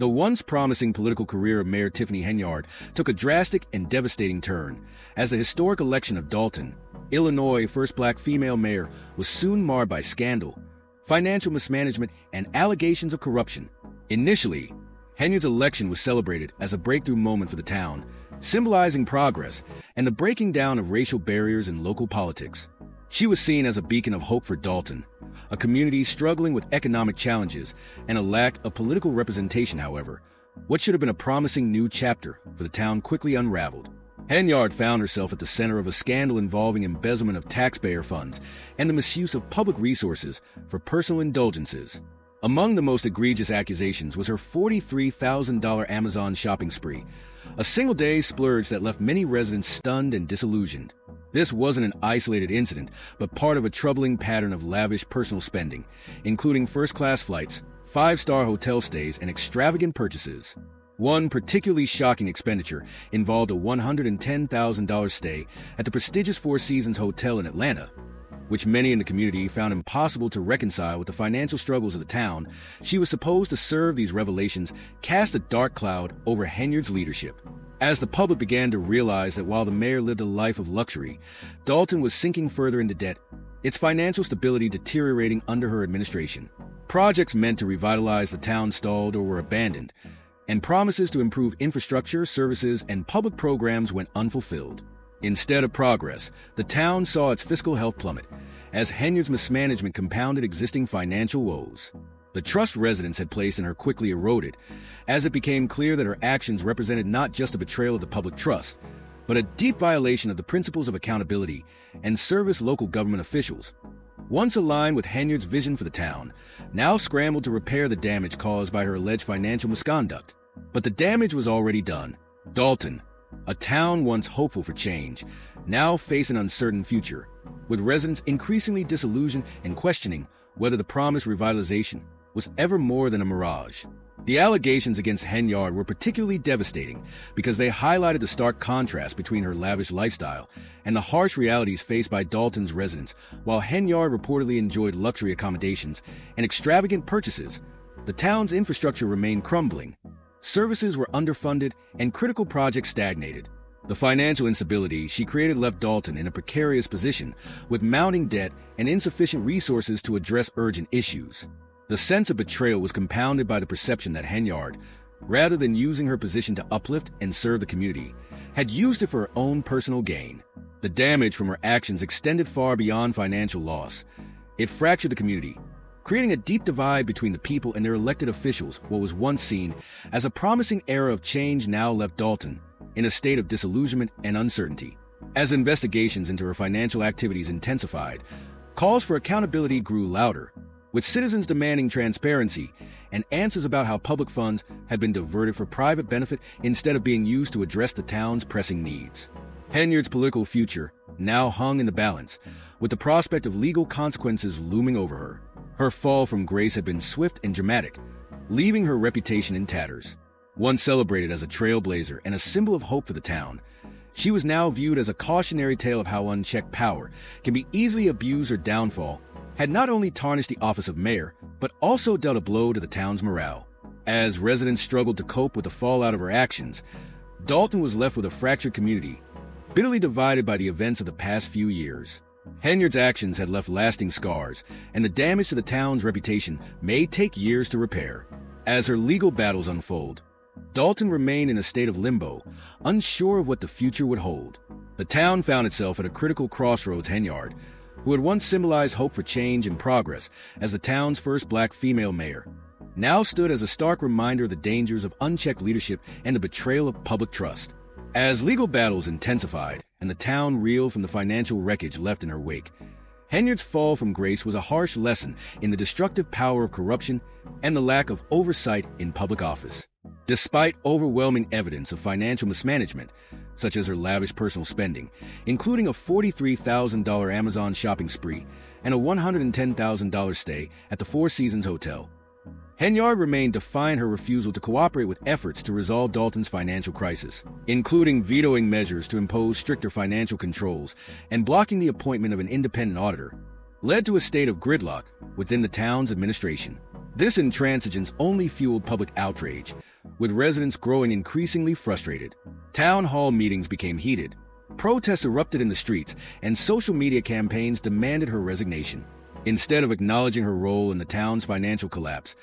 The once promising political career of Mayor Tiffany Henyard took a drastic and devastating turn, as the historic election of Dalton, Illinois' first black female mayor, was soon marred by scandal, financial mismanagement, and allegations of corruption. Initially, Henyard's election was celebrated as a breakthrough moment for the town, symbolizing progress and the breaking down of racial barriers in local politics. She was seen as a beacon of hope for Dalton, a community struggling with economic challenges and a lack of political representation. However, what should have been a promising new chapter for the town quickly unraveled. Henyard found herself at the center of a scandal involving embezzlement of taxpayer funds and the misuse of public resources for personal indulgences. Among the most egregious accusations was her $43,000 Amazon shopping spree, a single-day splurge that left many residents stunned and disillusioned. This wasn't an isolated incident, but part of a troubling pattern of lavish personal spending, including first-class flights, five-star hotel stays, and extravagant purchases. One particularly shocking expenditure involved a $110,000 stay at the prestigious Four Seasons Hotel in Atlanta, which many in the community found impossible to reconcile with the financial struggles of the town. She was supposed to serve. These revelations cast a dark cloud over Henyard's leadership. As the public began to realize that while the mayor lived a life of luxury, Dalton was sinking further into debt, its financial stability deteriorating under her administration. Projects meant to revitalize the town stalled or were abandoned, and promises to improve infrastructure, services, and public programs went unfulfilled. Instead of progress, the town saw its fiscal health plummet, as Henyard's mismanagement compounded existing financial woes. The trust residents had placed in her quickly eroded, as it became clear that her actions represented not just a betrayal of the public trust, but a deep violation of the principles of accountability and service. Local government officials, once aligned with Henyard's vision for the town, now scrambled to repair the damage caused by her alleged financial misconduct. But the damage was already done. Dalton, a town once hopeful for change, now faced an uncertain future, with residents increasingly disillusioned and questioning whether the promised revitalization was ever more than a mirage. The allegations against Henyard were particularly devastating because they highlighted the stark contrast between her lavish lifestyle and the harsh realities faced by Dalton's residents. While Henyard reportedly enjoyed luxury accommodations and extravagant purchases, the town's infrastructure remained crumbling. Services were underfunded and critical projects stagnated. The financial instability she created left Dalton in a precarious position, with mounting debt and insufficient resources to address urgent issues. The sense of betrayal was compounded by the perception that Henyard, rather than using her position to uplift and serve the community, had used it for her own personal gain. The damage from her actions extended far beyond financial loss. It fractured the community, creating a deep divide between the people and their elected officials. What was once seen as a promising era of change now left Dalton in a state of disillusionment and uncertainty. As investigations into her financial activities intensified, calls for accountability grew louder, with citizens demanding transparency and answers about how public funds had been diverted for private benefit instead of being used to address the town's pressing needs. Henyard's political future now hung in the balance, with the prospect of legal consequences looming over her. Her fall from grace had been swift and dramatic, leaving her reputation in tatters. Once celebrated as a trailblazer and a symbol of hope for the town, she was now viewed as a cautionary tale of how unchecked power can be easily abused. Her downfall had not only tarnished the office of mayor, but also dealt a blow to the town's morale. As residents struggled to cope with the fallout of her actions, Dalton was left with a fractured community, bitterly divided by the events of the past few years. Henyard's actions had left lasting scars, and the damage to the town's reputation may take years to repair. As her legal battles unfold, Dalton remained in a state of limbo, unsure of what the future would hold. The town found itself at a critical crossroads. Henyard, who had once symbolized hope for change and progress as the town's first black female mayor, now stood as a stark reminder of the dangers of unchecked leadership and the betrayal of public trust. As legal battles intensified and the town reeled from the financial wreckage left in her wake, Henyard's fall from grace was a harsh lesson in the destructive power of corruption and the lack of oversight in public office. Despite overwhelming evidence of financial mismanagement, such as her lavish personal spending, including a $43,000 Amazon shopping spree and a $110,000 stay at the Four Seasons Hotel, Henyard remained defiant her refusal to cooperate with efforts to resolve Dalton's financial crisis, including vetoing measures to impose stricter financial controls and blocking the appointment of an independent auditor, led to a state of gridlock within the town's administration. This intransigence only fueled public outrage, with residents growing increasingly frustrated. Town hall meetings became heated. Protests erupted in the streets, and social media campaigns demanded her resignation. Instead of acknowledging her role in the town's financial collapse,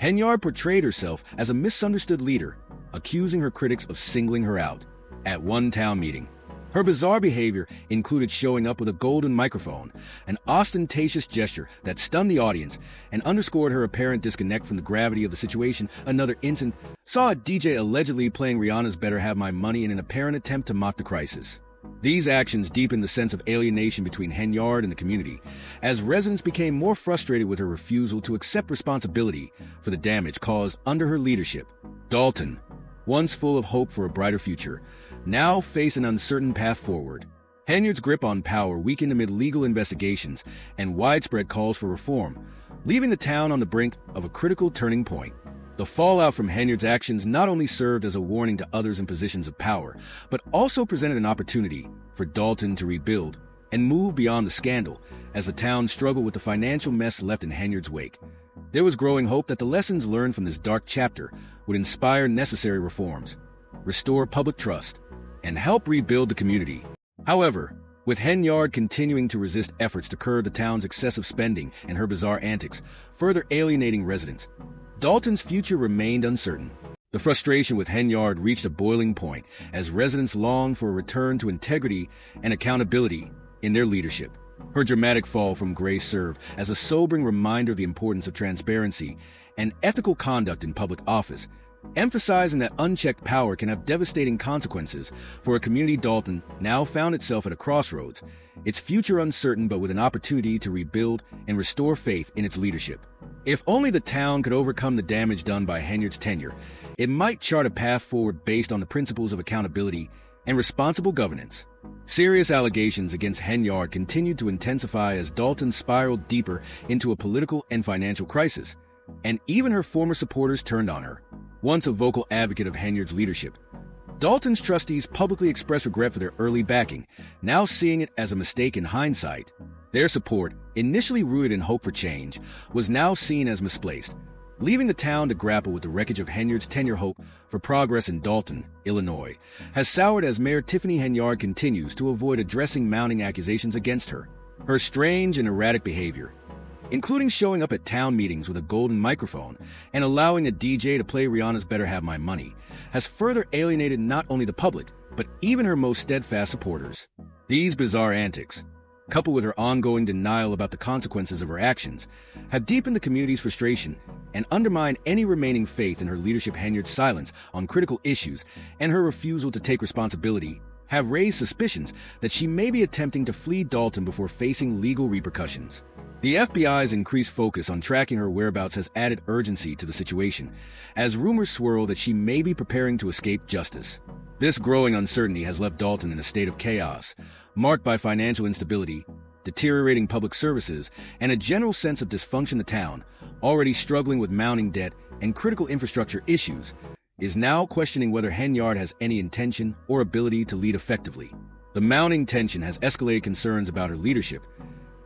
Henyard portrayed herself as a misunderstood leader, accusing her critics of singling her out. At one town meeting, her bizarre behavior included showing up with a golden microphone, an ostentatious gesture that stunned the audience and underscored her apparent disconnect from the gravity of the situation. Another incident saw a DJ allegedly playing Rihanna's Better Have My Money in an apparent attempt to mock the crisis. These actions deepened the sense of alienation between Henyard and the community, as residents became more frustrated with her refusal to accept responsibility for the damage caused under her leadership. Dalton, once full of hope for a brighter future, now faced an uncertain path forward. Henyard's grip on power weakened amid legal investigations and widespread calls for reform, leaving the town on the brink of a critical turning point. The fallout from Henyard's actions not only served as a warning to others in positions of power, but also presented an opportunity for Dalton to rebuild and move beyond the scandal as the town struggled with the financial mess left in Henyard's wake. There was growing hope that the lessons learned from this dark chapter would inspire necessary reforms, restore public trust, and help rebuild the community. However, with Henyard continuing to resist efforts to curb the town's excessive spending and her bizarre antics, further alienating residents, Dalton's future remained uncertain. The frustration with Henyard reached a boiling point as residents longed for a return to integrity and accountability in their leadership. Her dramatic fall from grace served as a sobering reminder of the importance of transparency and ethical conduct in public office, emphasizing that unchecked power can have devastating consequences for a community. Dalton now found itself at a crossroads, its future uncertain but with an opportunity to rebuild and restore faith in its leadership. If only the town could overcome the damage done by Henyard's tenure, it might chart a path forward based on the principles of accountability and responsible governance. Serious allegations against Henyard continued to intensify as Dalton spiraled deeper into a political and financial crisis, and even her former supporters turned on her. Once a vocal advocate of Henyard's leadership, Dalton's trustees publicly expressed regret for their early backing, now seeing it as a mistake in hindsight. Their support, initially rooted in hope for change, was now seen as misplaced, leaving the town to grapple with the wreckage of Henyard's tenure. Hope for progress in Dalton, Illinois, has soured as Mayor Tiffany Henyard continues to avoid addressing mounting accusations against her. Her strange and erratic behavior, including showing up at town meetings with a golden microphone and allowing a DJ to play Rihanna's Better Have My Money, has further alienated not only the public, but even her most steadfast supporters. These bizarre antics, coupled with her ongoing denial about the consequences of her actions, have deepened the community's frustration and undermined any remaining faith in her leadership. Henyard's silence on critical issues and her refusal to take responsibility have raised suspicions that she may be attempting to flee Dalton before facing legal repercussions. The FBI's increased focus on tracking her whereabouts has added urgency to the situation, as rumors swirl that she may be preparing to escape justice. This growing uncertainty has left Dalton in a state of chaos, marked by financial instability, deteriorating public services, and a general sense of dysfunction. The town, already struggling with mounting debt and critical infrastructure issues, is now questioning whether Henyard has any intention or ability to lead effectively. The mounting tension has escalated concerns about her leadership,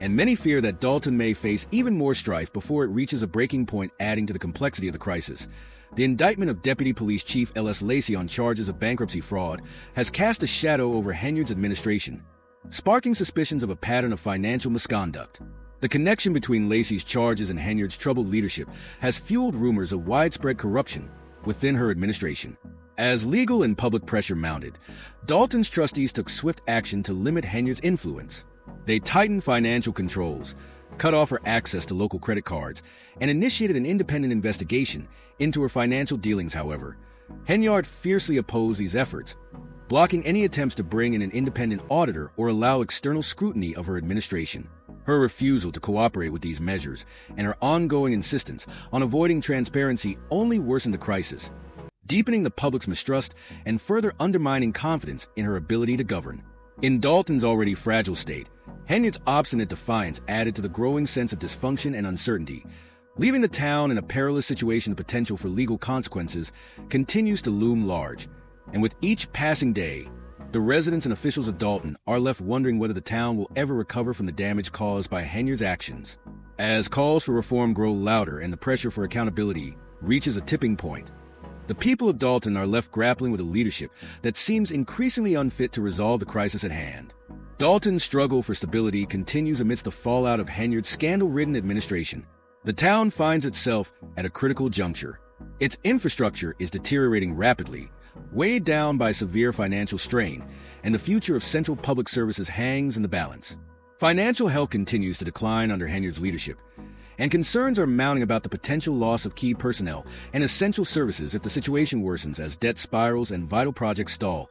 and many fear that Dalton may face even more strife before it reaches a breaking point, adding to the complexity of the crisis. The indictment of Deputy Police Chief L.S. Lacey on charges of bankruptcy fraud has cast a shadow over Henyard's administration, sparking suspicions of a pattern of financial misconduct. The connection between Lacey's charges and Henyard's troubled leadership has fueled rumors of widespread corruption within her administration. As legal and public pressure mounted, Dalton's trustees took swift action to limit Henyard's influence. They tightened financial controls, cut off her access to local credit cards, and initiated an independent investigation into her financial dealings. However, Henyard fiercely opposed these efforts, blocking any attempts to bring in an independent auditor or allow external scrutiny of her administration. Her refusal to cooperate with these measures and her ongoing insistence on avoiding transparency only worsened the crisis, deepening the public's mistrust and further undermining confidence in her ability to govern. In Dalton's already fragile state, Henyard's obstinate defiance added to the growing sense of dysfunction and uncertainty, leaving the town in a perilous situation. The potential for legal consequences continues to loom large, and with each passing day, the residents and officials of Dalton are left wondering whether the town will ever recover from the damage caused by Henyard's actions. As calls for reform grow louder and the pressure for accountability reaches a tipping point, the people of Dalton are left grappling with a leadership that seems increasingly unfit to resolve the crisis at hand. Dalton's struggle for stability continues amidst the fallout of Henyard's scandal-ridden administration. The town finds itself at a critical juncture. Its infrastructure is deteriorating rapidly, weighed down by severe financial strain, and the future of central public services hangs in the balance. Financial health continues to decline under Henyard's leadership, and concerns are mounting about the potential loss of key personnel and essential services if the situation worsens as debt spirals and vital projects stall.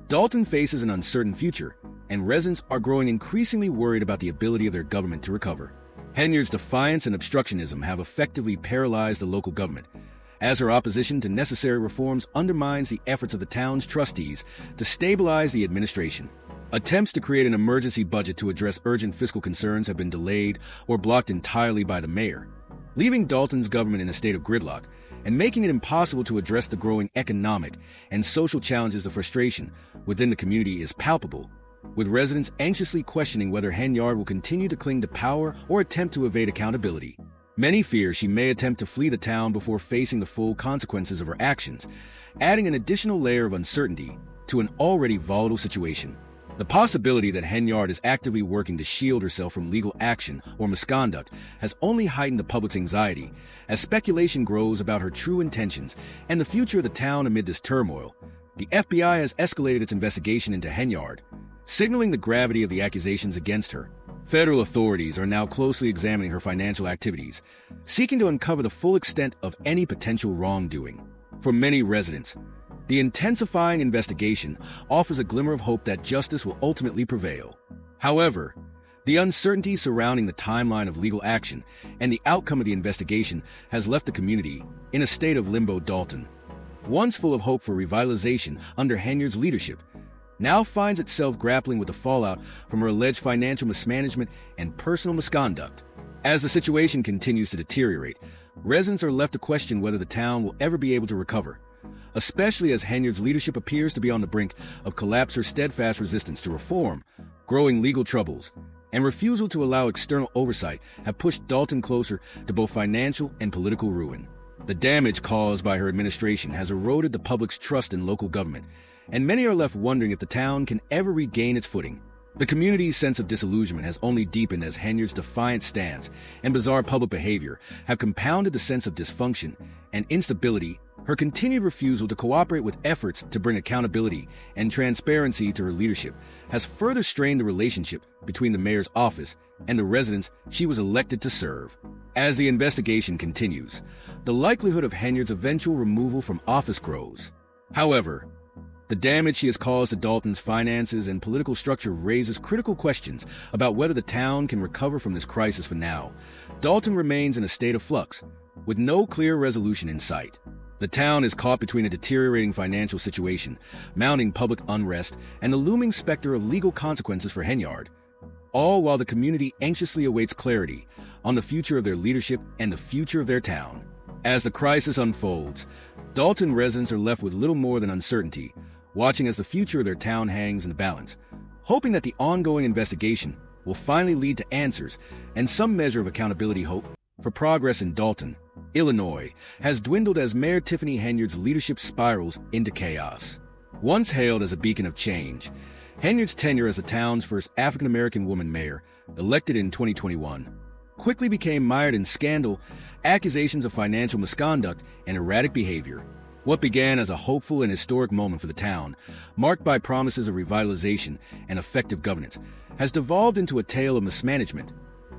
Dalton faces an uncertain future, and residents are growing increasingly worried about the ability of their government to recover. Henyard's defiance and obstructionism have effectively paralyzed the local government, as her opposition to necessary reforms undermines the efforts of the town's trustees to stabilize the administration. Attempts to create an emergency budget to address urgent fiscal concerns have been delayed or blocked entirely by the mayor, leaving Dalton's government in a state of gridlock and making it impossible to address the growing economic and social challenges. The frustration within the community is palpable, with residents anxiously questioning whether Henyard will continue to cling to power or attempt to evade accountability. Many fear she may attempt to flee the town before facing the full consequences of her actions, adding an additional layer of uncertainty to an already volatile situation. The possibility that Henyard is actively working to shield herself from legal action or misconduct has only heightened the public's anxiety as speculation grows about her true intentions and the future of the town amid this turmoil. The FBI has escalated its investigation into Henyard, signaling the gravity of the accusations against her. Federal authorities are now closely examining her financial activities, seeking to uncover the full extent of any potential wrongdoing. For many residents, the intensifying investigation offers a glimmer of hope that justice will ultimately prevail. However, the uncertainty surrounding the timeline of legal action and the outcome of the investigation has left the community in a state of limbo. Dalton, once full of hope for revitalization under Henyard's leadership, now finds itself grappling with the fallout from her alleged financial mismanagement and personal misconduct. As the situation continues to deteriorate, residents are left to question whether the town will ever be able to recover, especially as Henyard's leadership appears to be on the brink of collapse. Her steadfast resistance to reform, growing legal troubles, and refusal to allow external oversight have pushed Dalton closer to both financial and political ruin. The damage caused by her administration has eroded the public's trust in local government, and many are left wondering if the town can ever regain its footing. The community's sense of disillusionment has only deepened as Henyard's defiant stance and bizarre public behavior have compounded the sense of dysfunction and instability. Her continued refusal to cooperate with efforts to bring accountability and transparency to her leadership has further strained the relationship between the mayor's office and the residents she was elected to serve. As the investigation continues, the likelihood of Henyard's eventual removal from office grows. However, the damage she has caused to Dalton's finances and political structure raises critical questions about whether the town can recover from this crisis. For now, Dalton remains in a state of flux, with no clear resolution in sight. The town is caught between a deteriorating financial situation, mounting public unrest, and the looming specter of legal consequences for Henyard, all while the community anxiously awaits clarity on the future of their leadership and the future of their town. As the crisis unfolds, Dalton residents are left with little more than uncertainty, watching as the future of their town hangs in the balance, hoping that the ongoing investigation will finally lead to answers and some measure of accountability. Hope for progress in Dalton, Illinois, has dwindled as Mayor Tiffany Henyard's leadership spirals into chaos. Once hailed as a beacon of change, Henyard's tenure as the town's first African-American woman mayor, elected in 2021, quickly became mired in scandal, accusations of financial misconduct, and erratic behavior. What began as a hopeful and historic moment for the town, marked by promises of revitalization and effective governance, has devolved into a tale of mismanagement,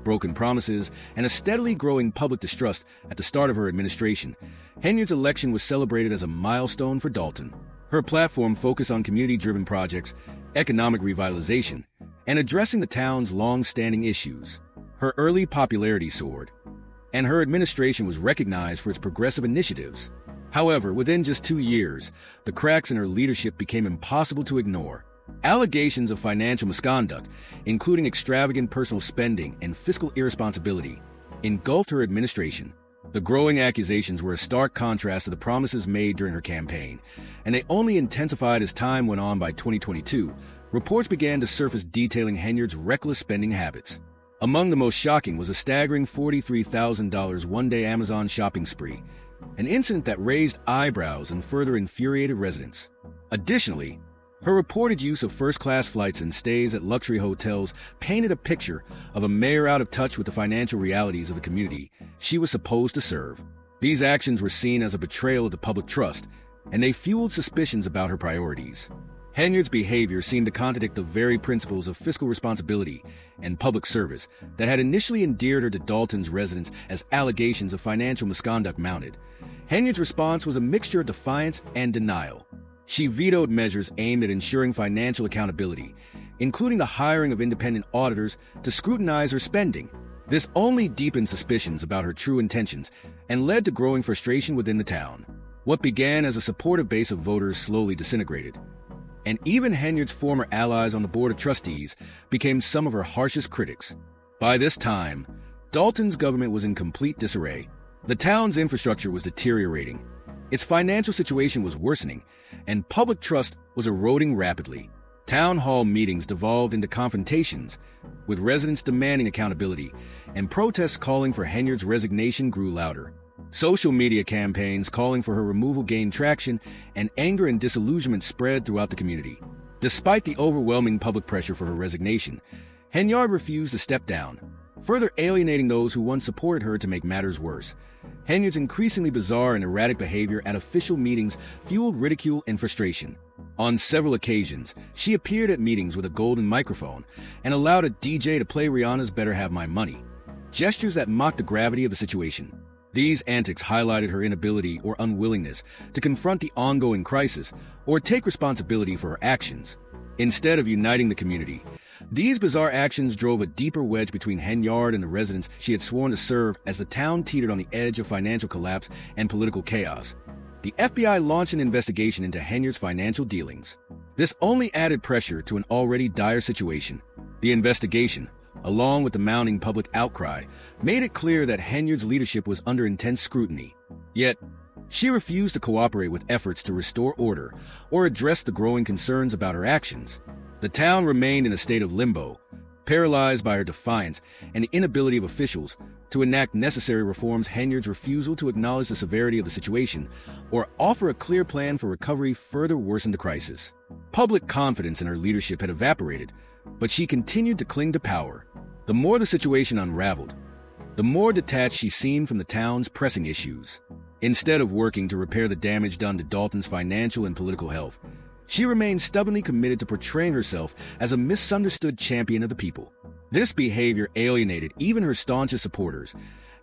broken promises, and a steadily growing public distrust. At the start of her administration, Henyard's election was celebrated as a milestone for Dalton. Her platform focused on community-driven projects, economic revitalization, and addressing the town's long-standing issues. Her early popularity soared, and her administration was recognized for its progressive initiatives. However, within just 2 years, the cracks in her leadership became impossible to ignore. Allegations of financial misconduct, including extravagant personal spending and fiscal irresponsibility, engulfed her administration. The growing accusations were a stark contrast to the promises made during her campaign, and they only intensified as time went on. By 2022, reports began to surface detailing Henyard's reckless spending habits. Among the most shocking was a staggering $43,000 one-day Amazon shopping spree, an incident that raised eyebrows and further infuriated residents. Additionally, her reported use of first-class flights and stays at luxury hotels painted a picture of a mayor out of touch with the financial realities of the community she was supposed to serve. These actions were seen as a betrayal of the public trust, and they fueled suspicions about her priorities. Henyard's behavior seemed to contradict the very principles of fiscal responsibility and public service that had initially endeared her to Dalton's residents as allegations of financial misconduct mounted. Henyard's response was a mixture of defiance and denial. She vetoed measures aimed at ensuring financial accountability, including the hiring of independent auditors to scrutinize her spending. This only deepened suspicions about her true intentions and led to growing frustration within the town. What began as a supportive base of voters slowly disintegrated, and even Henyard's former allies on the Board of Trustees became some of her harshest critics. By this time, Dalton's government was in complete disarray. The town's infrastructure was deteriorating, its financial situation was worsening, and public trust was eroding rapidly. Town hall meetings devolved into confrontations, with residents demanding accountability, and protests calling for Henyard's resignation grew louder. Social media campaigns calling for her removal gained traction, and anger and disillusionment spread throughout the community. Despite the overwhelming public pressure for her resignation, Henyard refused to step down, further alienating those who once supported her to make matters worse. Henyard's increasingly bizarre and erratic behavior at official meetings fueled ridicule and frustration. On several occasions, she appeared at meetings with a golden microphone and allowed a DJ to play Rihanna's Better Have My Money, gestures that mocked the gravity of the situation. These antics highlighted her inability or unwillingness to confront the ongoing crisis or take responsibility for her actions. Instead of uniting the community, these bizarre actions drove a deeper wedge between Henyard and the residents she had sworn to serve as the town teetered on the edge of financial collapse and political chaos. The FBI launched an investigation into Henyard's financial dealings. This only added pressure to an already dire situation. The investigation, along with the mounting public outcry, made it clear that Henyard's leadership was under intense scrutiny. Yet, she refused to cooperate with efforts to restore order or address the growing concerns about her actions. The town remained in a state of limbo, paralyzed by her defiance and the inability of officials to enact necessary reforms. Henyard's refusal to acknowledge the severity of the situation or offer a clear plan for recovery further worsened the crisis. Public confidence in her leadership had evaporated, but she continued to cling to power. The more the situation unraveled, the more detached she seemed from the town's pressing issues. Instead of working to repair the damage done to Dalton's financial and political health, she remained stubbornly committed to portraying herself as a misunderstood champion of the people. This behavior alienated even her staunchest supporters,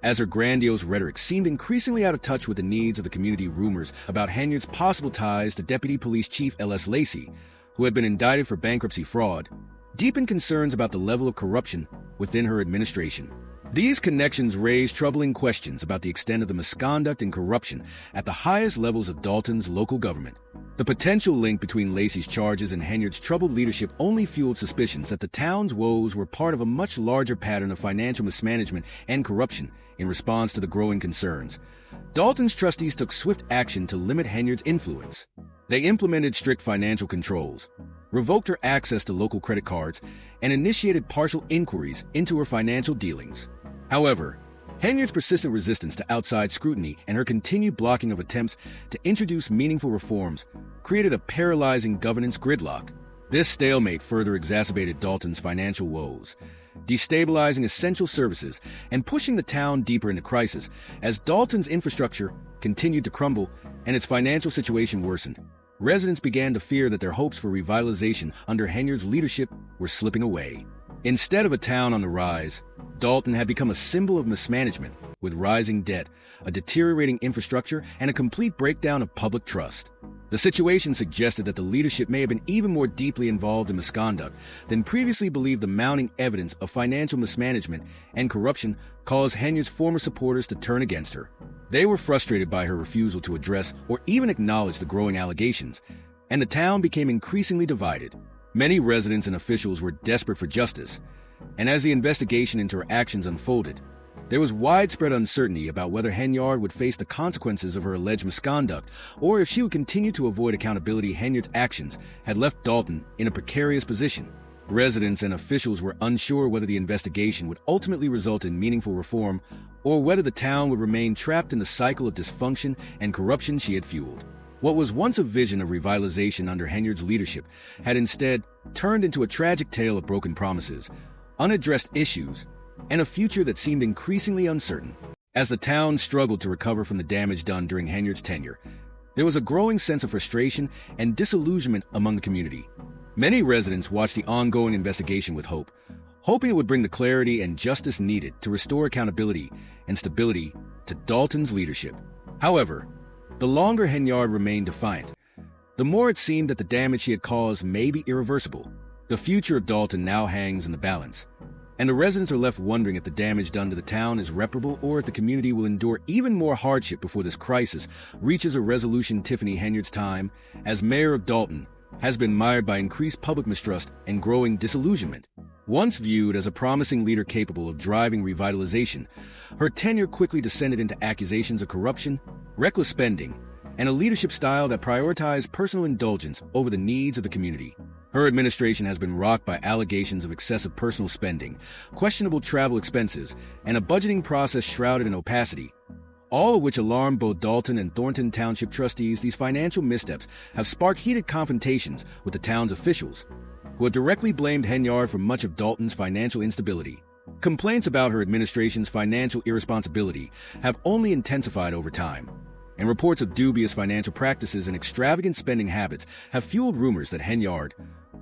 as her grandiose rhetoric seemed increasingly out of touch with the needs of the community. Rumors about Henyard's possible ties to Deputy Police Chief L.S. Lacey, who had been indicted for bankruptcy fraud, deepened concerns about the level of corruption within her administration. These connections raised troubling questions about the extent of the misconduct and corruption at the highest levels of Dalton's local government. The potential link between Lacey's charges and Henyard's troubled leadership only fueled suspicions that the town's woes were part of a much larger pattern of financial mismanagement and corruption. In response to the growing concerns, Dalton's trustees took swift action to limit Henyard's influence. They implemented strict financial controls, revoked her access to local credit cards, and initiated partial inquiries into her financial dealings. However, Henyard's persistent resistance to outside scrutiny and her continued blocking of attempts to introduce meaningful reforms created a paralyzing governance gridlock. This stalemate further exacerbated Dalton's financial woes, destabilizing essential services and pushing the town deeper into crisis as Dalton's infrastructure continued to crumble and its financial situation worsened. Residents began to fear that their hopes for revitalization under Henyard's leadership were slipping away. Instead of a town on the rise, Dalton had become a symbol of mismanagement, with rising debt, a deteriorating infrastructure, and a complete breakdown of public trust. The situation suggested that the leadership may have been even more deeply involved in misconduct than previously believed. The mounting evidence of financial mismanagement and corruption caused Henyard's former supporters to turn against her. They were frustrated by her refusal to address or even acknowledge the growing allegations, and the town became increasingly divided. Many residents and officials were desperate for justice, and as the investigation into her actions unfolded, there was widespread uncertainty about whether Henyard would face the consequences of her alleged misconduct or if she would continue to avoid accountability. Henyard's actions had left Dalton in a precarious position. Residents and officials were unsure whether the investigation would ultimately result in meaningful reform or whether the town would remain trapped in the cycle of dysfunction and corruption she had fueled. What was once a vision of revitalization under Henyard's leadership had instead turned into a tragic tale of broken promises, unaddressed issues, and a future that seemed increasingly uncertain. As the town struggled to recover from the damage done during Henyard's tenure, there was a growing sense of frustration and disillusionment among the community. Many residents watched the ongoing investigation with hope, hoping it would bring the clarity and justice needed to restore accountability and stability to Dalton's leadership. However, the longer Henyard remained defiant, the more it seemed that the damage she had caused may be irreversible. The future of Dalton now hangs in the balance, and the residents are left wondering if the damage done to the town is reparable or if the community will endure even more hardship before this crisis reaches a resolution. Tiffany Henyard's time as mayor of Dalton has been mired by increased public mistrust and growing disillusionment. Once viewed as a promising leader capable of driving revitalization, her tenure quickly descended into accusations of corruption, reckless spending, and a leadership style that prioritized personal indulgence over the needs of the community. Her administration has been rocked by allegations of excessive personal spending, questionable travel expenses, and a budgeting process shrouded in opacity, all of which alarmed both Dalton and Thornton Township trustees. These financial missteps have sparked heated confrontations with the town's officials, who have directly blamed Henyard for much of Dalton's financial instability. Complaints about her administration's financial irresponsibility have only intensified over time, and reports of dubious financial practices and extravagant spending habits have fueled rumors that Henyard,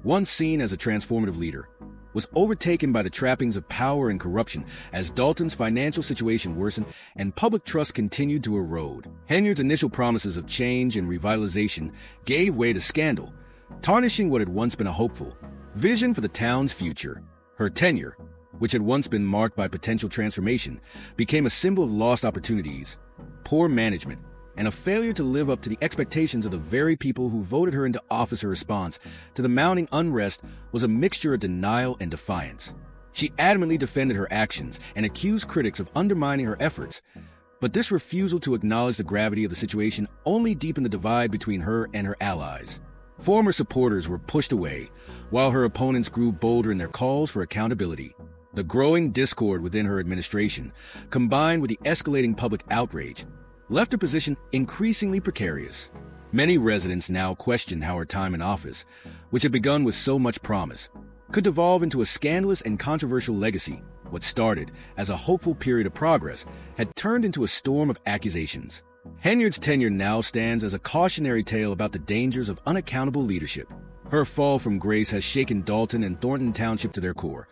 once seen as a transformative leader, was overtaken by the trappings of power and corruption as Dalton's financial situation worsened and public trust continued to erode. Henyard's initial promises of change and revitalization gave way to scandal, tarnishing what had once been a hopeful vision for the town's future. Her tenure, which had once been marked by potential transformation, became a symbol of lost opportunities, poor management, and a failure to live up to the expectations of the very people who voted her into office. Her response to the mounting unrest was a mixture of denial and defiance. She adamantly defended her actions and accused critics of undermining her efforts, but this refusal to acknowledge the gravity of the situation only deepened the divide between her and her allies. Former supporters were pushed away, while her opponents grew bolder in their calls for accountability. The growing discord within her administration, combined with the escalating public outrage, left her position increasingly precarious. Many residents now questioned how her time in office, which had begun with so much promise, could devolve into a scandalous and controversial legacy. What started as a hopeful period of progress had turned into a storm of accusations. Henyard's tenure now stands as a cautionary tale about the dangers of unaccountable leadership. Her fall from grace has shaken Dalton and Thornton Township to their core,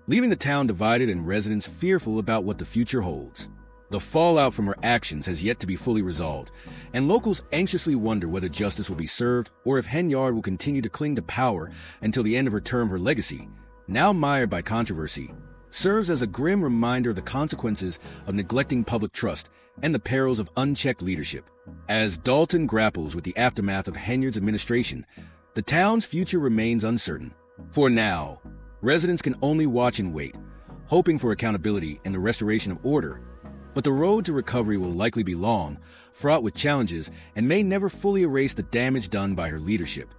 leaving the town divided and residents fearful about what the future holds. The fallout from her actions has yet to be fully resolved, and locals anxiously wonder whether justice will be served or if Henyard will continue to cling to power until the end of her term. Her legacy, now mired by controversy, serves as a grim reminder of the consequences of neglecting public trust and the perils of unchecked leadership. As Dalton grapples with the aftermath of Henyard's administration, the town's future remains uncertain. For now, residents can only watch and wait, hoping for accountability and the restoration of order. But the road to recovery will likely be long, fraught with challenges, and may never fully erase the damage done by her leadership.